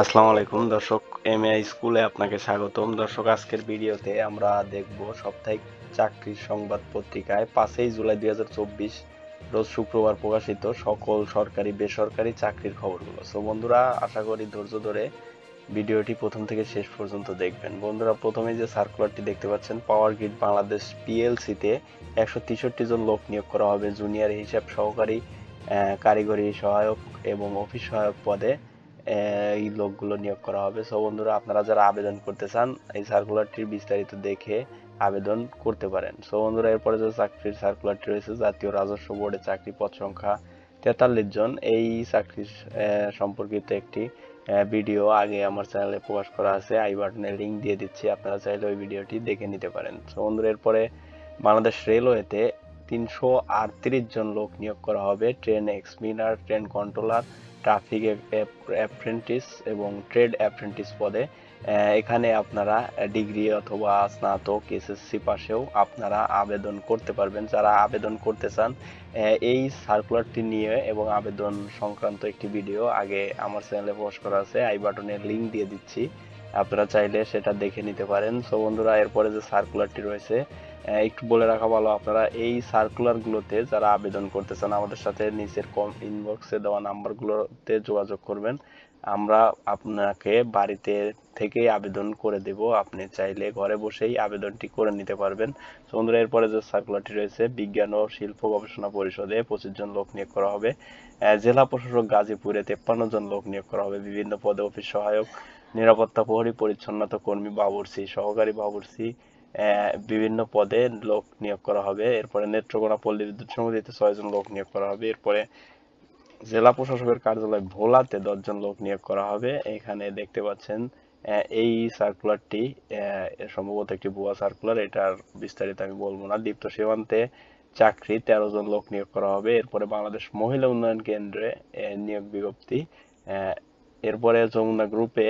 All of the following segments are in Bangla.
আসসালামু আলাইকুম দর্শক, এমএআই স্কুলে আপনাকে স্বাগতম। দর্শক, আজকের ভিডিওতে আমরা দেখব সাপ্তাহিক চাকরির সংবাদ পত্রিকায় 5ই জুলাই 2024 রোজ শুক্রবার প্রকাশিত সকল সরকারি বেসরকারি চাকরির খবরগুলো। সো বন্ধুরা, আশা করি ধৈর্য ধরে ভিডিওটি প্রথম থেকে শেষ পর্যন্ত দেখবেন। বন্ধুরা, প্রথমে যে সার্কুলারটি দেখতে পাচ্ছেন, পাওয়ার গ্রিড বাংলাদেশ পিএলসিতে 163 জন লোক নিয়োগ করা হবে জুনিয়র হিসাব সহকারী, কারিগরি সহায়ক এবং অফিস সহায়ক পদে এই লোকগুলো নিয়োগ করা হবে। সো বন্ধুরা, আপনারা যারা আবেদন করতে চান এই সার্কুলারটির বিস্তারিত দেখে আবেদন করতে পারেন। সো বন্ধুরা, এরপরে যে চাকরির সার্কুলারটি রয়েছে, জাতীয় রাজস্ব বোর্ডে চাকরি, পদ সংখ্যা 43 জন। এই চাকরির সম্পর্কিত একটি ভিডিও আগে আমার চ্যানেলে প্রকাশ করা আছে, আই বাটনে লিঙ্ক দিয়ে দিচ্ছি, আপনারা চাইলে ওই ভিডিওটি দেখে নিতে পারেন। সো বন্ধুরা, এরপরে বাংলাদেশ রেলওয়েতে 338 জন লোক নিয়োগ করা হবে train examiner, train controller, traffic apprentice এবং ট্রেড অ্যাপ্রেন্টিস পদে। এখানে আপনারা ডিগ্রি অথবা স্নাতক এসএসসি পাশেও আপনারা আবেদন করতে পারবেন। যারা আবেদন করতে চান এই সার্কুলারটি নিয়ে এবং আবেদন সংক্রান্ত একটি ভিডিও আগে আমার চ্যানেলে পোস্ট করা আছে, আই বাটনের লিঙ্ক দিয়ে দিচ্ছি, আপনারা চাইলে সেটা দেখে নিতে পারেন। সো বন্ধুরা, এরপরে যে সার্কুলারটি রয়েছে, একটু বলে রাখা ভালো, আপনারা এই সার্কুলারগুলোতে যারা আবেদন করতে চান আমাদের সাথে নিচের ইনবক্সে দেওয়া নাম্বারগুলোতে যোগাযোগ করবেন। আমরা আপনাকে বাড়িতে থেকে আবেদন করে দেব, আপনি চাইলে ঘরে বসেই আবেদনটি করে নিতে পারবেন। তো বন্ধুরা, এরপরে যে সার্কুলারটি রয়েছে, বিজ্ঞান ও শিল্প গবেষণা পরিষদে 25 জন লোক নিয়োগ করা হবে। জেলা প্রশাসক গাজীপুরে 53 জন লোক নিয়োগ করা হবে বিভিন্ন পদে, অফিস সহায়ক, নিরাপত্তা প্রহরী, পরিচ্ছন্নতা কর্মী, বাবুর্চি, সহকারী বাবুর্চি, বিভিন্ন পদে লোক নিয়োগ করা হবে। এরপরে নেত্রকোনা পল্লী বিদ্যুৎ সমিতিতে 6 জন লোক নিয়োগ করা হবে। এরপরে জেলা প্রশাসকের কার্যালয় ভোলাতে 10 জন লোক নিয়োগ করা হবে। এখানে দেখতে পাচ্ছেন এই সার্কুলারটি সম্ভবত একটি ভুয়া সার্কুলার, এটার বিস্তারিত আমি বলবো না। দীপ্ত সীমান্তে চাকরি 13 জন লোক নিয়োগ করা হবে। এরপরে বাংলাদেশ মহিলা উন্নয়ন কেন্দ্রে নিয়োগ বিজ্ঞপ্তি। এরপরে যমুনা গ্রুপে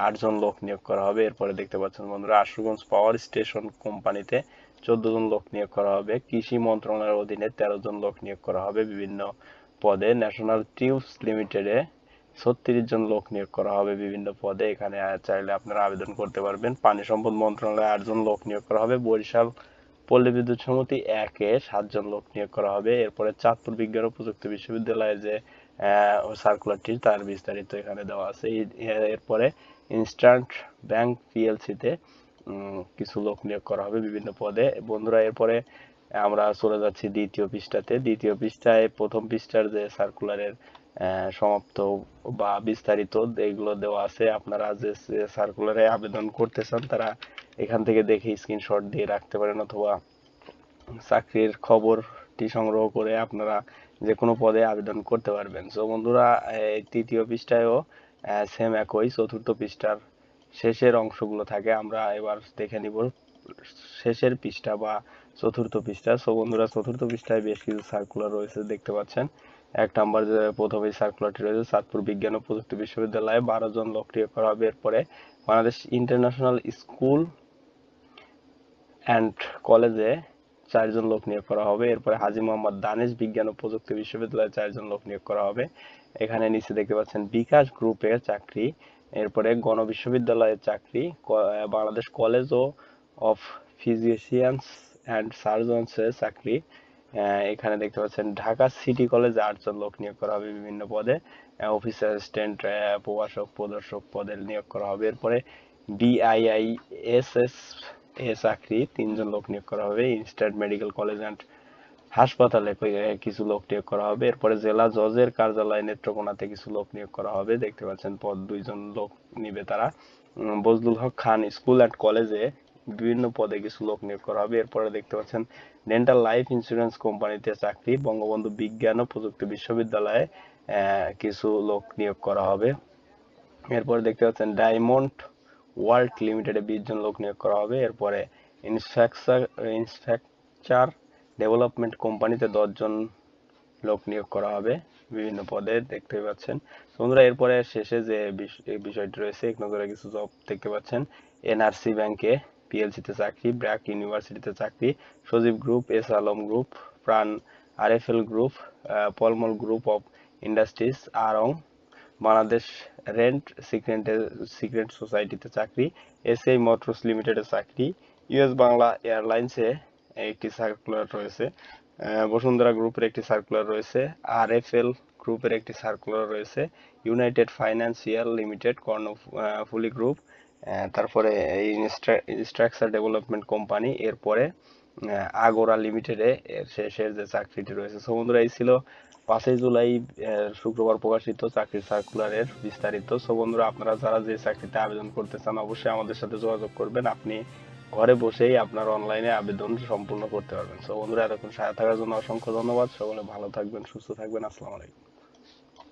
8 জন লোক নিয়োগ করা হবে। এরপরে দেখতে পাচ্ছেন বন্ধুরা, আশুগঞ্জ পাওয়ার স্টেশন কোম্পানিতে 14 জন লোক নিয়োগ করা হবে। কৃষি মন্ত্রণালয়ের অধীনে 13 জন লোক নিয়োগ করা হবে বিভিন্ন পদে। ন্যাশনাল টিউবস লিমিটেডে 36 জন লোক নিয়োগ করা হবে বিভিন্ন পদে। এখানে চাইলে আপনারা আবেদন করতে পারবেন। পানি সম্পদ মন্ত্রণালয়ে 8 জন লোক নিয়োগ করা হবে। বরিশাল পল্লী বিদ্যুৎ সমিতি 1-এ 7 জন লোক নিয়োগ করা হবে। এরপরে চাঁদপুর বিজ্ঞান ও প্রযুক্তি বিশ্ববিদ্যালয়ে যে সার্কুলারটি, তার বিস্তারিত এখানে দেওয়া আছে। এরপরে ইনস্ট্যান্ট ব্যাংক পিএলসিতে কিছু লোক নিয়োগ করা হবে বিভিন্ন পদে। বন্ধুরা, এরপরে আমরা চলে যাচ্ছি দ্বিতীয় পৃষ্ঠাতে। দ্বিতীয় পৃষ্ঠায় প্রথম পৃষ্ঠার যে সার্কুলারের সমাপ্ত বা বিস্তারিত এগুলো দেওয়া আছে। আপনারা যে সার্কুলারে আবেদন করতে চান তারা এখান থেকে দেখে স্ক্রিনশট দিয়ে রাখতে পারেন, অথবা চাকরির খবরটি সংগ্রহ করে আপনারা যে কোনো পদে আবেদন করতে পারবেন। সো বন্ধুরা, এই তৃতীয় পৃষ্ঠায়ও সেম একই চতুর্থ পৃষ্ঠার শেষের অংশগুলো থাকে। আমরা এবার দেখে নিব শেষের পৃষ্ঠা বা চতুর্থ পৃষ্ঠা। সো বন্ধুরা, চতুর্থ পৃষ্ঠায় বেশ কিছু সার্কুলার রয়েছে দেখতে পাচ্ছেন। 1 নম্বর যে প্রথমেই সার্কুলারটি রয়েছে, চাঁদপুর বিজ্ঞান ও প্রযুক্তি বিশ্ববিদ্যালয়ে 12 জন লোক নিয়োগ করা হবে। এরপরে বাংলাদেশ ইন্টারন্যাশনাল স্কুল অ্যান্ড কলেজে 4 জন লোক নিয়োগ করা হবে। এরপরে হাজী মোহাম্মদ দানেশ বিজ্ঞান ও প্রযুক্তি বিশ্ববিদ্যালয়ে 4 জন লোক নিয়োগ করা হবে। এখানে নিচে দেখতে পাচ্ছেন বিকাশ গ্রুপের চাকরি। এরপরে গণবিশ্ববিদ্যালয়ের চাকরি, Bangladesh college of physicians and সার্জনসের চাকরি। এখানে দেখতে পাচ্ছেন ঢাকা সিটি কলেজে 8 জন লোক নিয়োগ করা হবে বিভিন্ন পদে। অফিস অ্যাসিস্ট্যান্ট, প্রভাষক, প্রদর্শক পদে নিয়োগ করা হবে। এরপরে বিআইআইএসএস এ চাকরি 3 জন লোক নিয়োগ করা হবে। ইনস্ট্যান্ট মেডিকেল কলেজ অ্যান্ড হাসপাতালে কিছু লোক নিয়োগ করা হবে। এরপরে জেলা জজের কার্যালয় নেত্রকোনাতে কিছু লোক নিয়োগ করা হবে। দেখতে পাচ্ছেন পদ 2 জন লোক নিবে তারা। বজলুল হক খান স্কুল অ্যান্ড কলেজে বিভিন্ন পদে কিছু লোক নিয়োগ করা হবে। এরপরে দেখতে পাচ্ছেন ডেন্টাল লাইফ ইন্স্যুরেন্স কোম্পানিতে চাকরি, বঙ্গবন্ধু বিজ্ঞান ও প্রযুক্তি বিশ্ববিদ্যালয়ে কিছু লোক নিয়োগ করা হবে। এরপরে দেখতে পাচ্ছেন ডায়মন্ড ওয়ার্ল্ড লিমিটেডে 20 জন লোক নিয়োগ করা হবে। এরপরে ইনফ্রাস্ট্রাকচার ডেভেলপমেন্ট কোম্পানিতে 10 জন লোক নিয়োগ করা হবে বিভিন্ন পদে, দেখতে পাচ্ছেন বন্ধুরা। এরপরে শেষে যে বিষয়টি রয়েছে, এক নজরে কিছু জব দেখতে পাচ্ছেন। এনআরসি ব্যাংকে পিএলসিতে চাকরি, ব্র্যাক ইউনিভার্সিটিতে চাকরি, Sajib group, S Alam group, Pran RFL group, Palmal group of industries, Aarong Bangladesh red সিক্রেট সোসাইটিতে চাকরি, এসআই মোটরস লিমিটেডে চাকরি, ইউএস বাংলা এয়ারলাইন্সে একটি সার্কুলার রয়েছে, বসুন্ধরা গ্রুপের একটি সার্কুলার রয়েছে, আরএফএল গ্রুপের একটি সার্কুলার রয়েছে, United financial limited, Karnaphuli group, তারপরে এই স্ট্রাকচার ডেভেলপমেন্ট কোম্পানি, এরপরে আগোরা লিমিটেডে এর শেষের যে চাকরিটি রয়েছে। সো বন্ধুরা, এই ছিল 5ই জুলাই শুক্রবার প্রকাশিত চাকরির সার্কুলারের বিস্তারিত। সো বন্ধুরা, আপনারা যারা যে চাকরিতে আবেদন করতে চান অবশ্যই আমাদের সাথে যোগাযোগ করবেন। আপনি ঘরে বসেই আপনার অনলাইনে আবেদন সম্পূর্ণ করতে পারবেন। সো বন্ধুরা, এতক্ষণ সাথে থাকার জন্য অসংখ্য ধন্যবাদ। সকলে ভালো থাকবেন, সুস্থ থাকবেন। আসসালামু আলাইকুম।